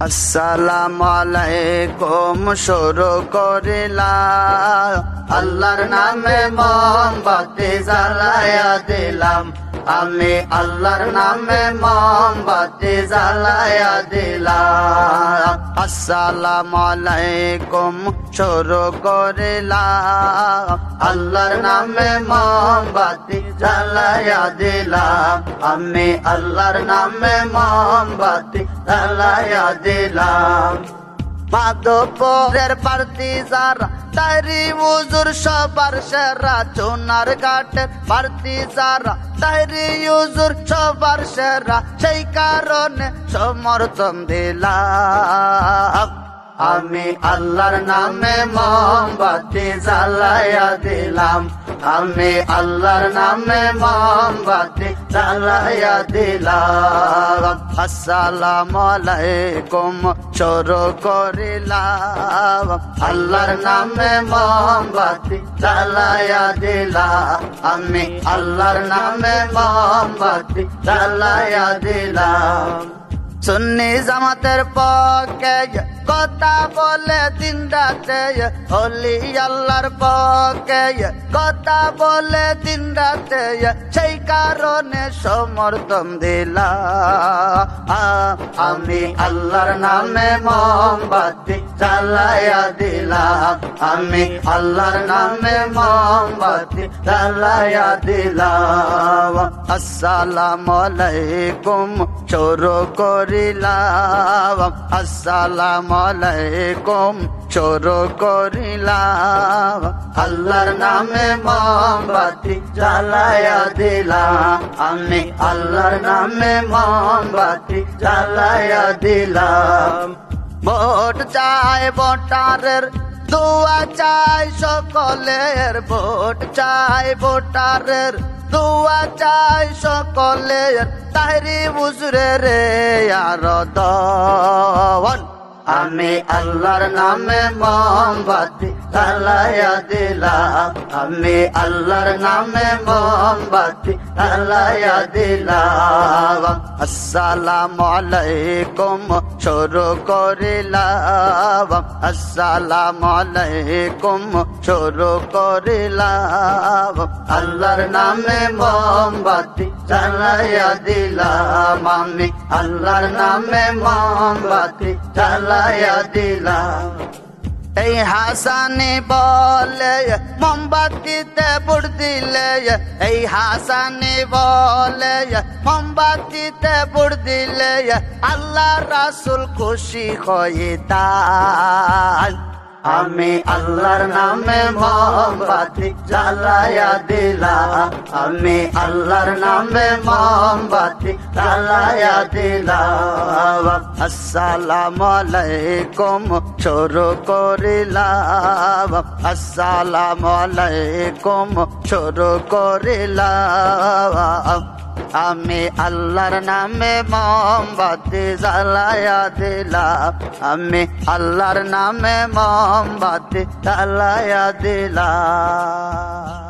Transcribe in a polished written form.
আসসালামু আলাইকুম শুরু করিলাম, আল্লাহর নামে মোমবাতি জ্বালায়া দিলাম। আমি আল্লাহর নামে মোমবাতি জ্বালায়া দিলাম। আসসালামু আলাইকুম শুরু করিলাম, আল্লাহর নামে মোমবাতি জ্বালায়া দিলাম। আমি আল্লাহর নামে মোমবাতি জ্বালায়া দিলাম। মাধবপুরের প্রার্থী যারা তাইরি হুজুর সবার সেরা, চুনার ঘাটের প্রার্থী যারা তাইরি হুজুর সবার সেরা, সেই কারণে সমর্থন দিলাম। আমি আল্লাহর নামে মোমবাতি জ্বালায়া দিলাম। আমি আল্লাহর নামে মোমবাতি জ্বালায়া দিলাম। আসসালামু আলাইকুম শুরু করিলাম, আল্লাহর নামে মোমবাতি জ্বালায়া দিলাম। আমি আল্লাহর নামে মোমবাতি জ্বালায়া দিলাম। সুন্নি জামাতের পক্ষে কথা বলে দিন রাতে, ওলি আল্লাহর পক্ষে কথা বলে দিন রাতে, সেই কারণে সমর্থন দিলাম। আমি আল্লাহর নামে মোমবাতি জ্বালায়া দিলাম। আমি আল্লাহর নামে মোমবাতি জ্বালায়া দিলাম। আসসালামু আলাইকুম শুরু করিলাম, আসসালামু আলাইকুম শুরু করিলাম। আল্লাহর নামে মোমবাতি জ্বালায়া দিলাম। আমি আল্লাহর নামে মোমবাতি জ্বালায়া দিলাম। ভোট চাই ভোটারের, দোয়া চাই সকলের। ভোট চাই ভোটারের, দোয়া চাই সকলের। তাইরি হুজুরে রে আর দওয়ান। আমি আল্লাহর নামে মোমবাতি জ্বালায়া দিলাম। আমি আল্লাহর নামে মোমবাতি জ্বালায়া দিলাম। আসসালামু আলাইকুম শুরু করিলাম, আসসালামু আলাইকুম শুরু করিলাম। আল্লাহর নামে মোমবাতি জ্বালায়া দিলাম। আমি আল্লাহর নামে মোমবাতি জ্বালায়া দিলাম। এই হাসানি বলে মোমবাতিতে বুড় দিলে, এই হাসানি বলে মোমবাতিতে বুড় দিলে, আল্লাহ রাসূল খুশি হয়ে তাই। আমি আল্লাহর নামে মোমবাতি জ্বালায়া দিলাম। আমি আল্লাহর নামে মোমবাতি জ্বালায়া দিলাম। আসসালামু আলাইকুম শুরু করিলাম, আসসালামু আলাইকুম শুরু করিলাম। আমি আল্লাহর নামে মোমবাতি জ্বালায়া দিলাম। আমি আল্লাহর নামে মোমবাতি জ্বালায়া দিলাম।